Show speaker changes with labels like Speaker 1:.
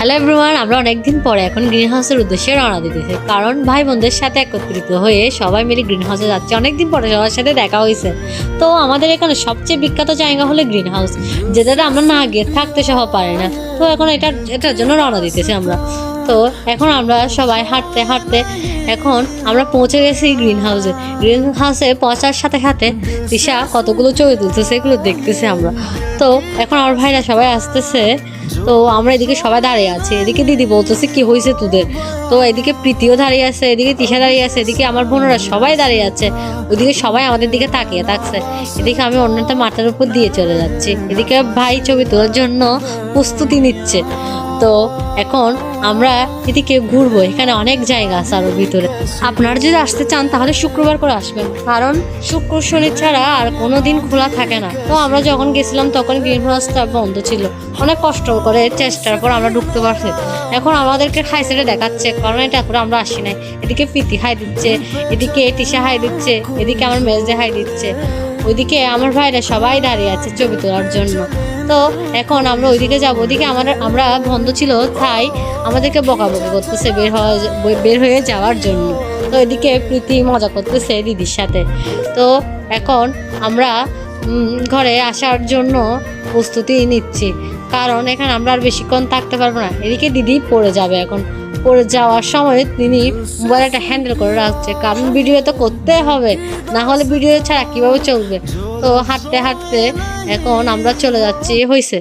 Speaker 1: Hello everyone, আমরা অনেকদিন পরে এখন গ্রিন হাউসের উদ্দেশ্যে রওনা দিতেছি। কারণ ভাই বোনদের সাথে একত্রিত হয়ে সবাই মিলে গ্রিন হাউসে যাচ্ছে। অনেকদিন পরে সবার সাথে দেখা হয়েছে। তো আমাদের এখানে সবচেয়ে বিখ্যাত জায়গা হলো গ্রিন হাউস, যেটাতে আমরা না গিয়ে থাকতে সহ পারি না। তো এখন এটার জন্য রওনা দিতেছি আমরা। তো এখন আমরা সবাই হাঁটতে হাঁটতে এখন আমরা পৌঁছে গেছি গ্রিন হাউসে। গ্রিন হাউসে পৌঁছার সাথে সাথে দিশা কতগুলো ছবি তুলতেছে, এগুলো দেখতেছি আমরা। তো এখন আমার ভাইরা সবাই আসতেছে। তো আমরা এদিকে সবাই দাঁড়িয়ে আছি, এদিকে দিদি বলতেছে কি হয়েছে তোদের। তো এদিকে প্রীতিও দাঁড়িয়ে আছে, এদিকে তিশা দাঁড়িয়ে আছে, এদিকে আমার বোনেরা সবাই দাঁড়িয়ে আছে। ওইদিকে সবাই আমাদের দিকে তাকিয়ে থাকছে। এদিকে আমি অন্যটা মাথার উপর দিয়ে চলে যাচ্ছি, এদিকে ভাই ছবি তোলার জন্য প্রস্তুতি নিচ্ছে। তো এখন আমরা এদিকে ঘুরবো, এখানে অনেক জায়গা আছে আরো ভিতরে। আপনারা যদি আসতে চান তাহলে শুক্রবার করে আসবেন, কারণ শুক্র শনি ছাড়া আর কোনো দিন খোলা থাকে না। তো আমরা যখন গেছিলাম তখন গ্রিন হাউসটা বন্ধ ছিল। অনেক কষ্ট করে চেষ্টার পর আমরা ঢুকতে পারছি। এখন আমাদেরকে হাই সাইডে দেখাচ্ছে, কারণ এটা করে আমরা আসি নাই। এদিকে প্রীতি হাই দিচ্ছে, এদিকে তিশা হাই দিচ্ছে, এদিকে আমার মেজদে হাই দিচ্ছে, ওইদিকে আমার ভাইরা সবাই দাঁড়িয়ে আছে ছবি তোলার জন্য। তো এখন আমরা ওইদিকে যাবো। ওইদিকে আমরা বন্ধ ছিল তাই আমাদেরকে বকাবকি করতেছে বের হয়ে যাওয়ার জন্য। তো এদিকে প্রীতি মজা করতেছে দিদির সাথে। তো এখন আমরা ঘরে আসার জন্য প্রস্তুতি নিচ্ছি, কারণ এখানে আমরা আর বেশিক্ষণ থাকতে পারবো না। এদিকে দিদি পড়ে যাবে। এখন পড়ে যাওয়ার সময় তিনি মোবাইলটা হ্যান্ডেল করে রাখছে, কারণ ভিডিও তো করতে হবে, না হলে ভিডিও ছাড়া কীভাবে চলবে। তো হাঁটতে হাঁটতে এখন আমরা চলে যাচ্ছি হয়েছে।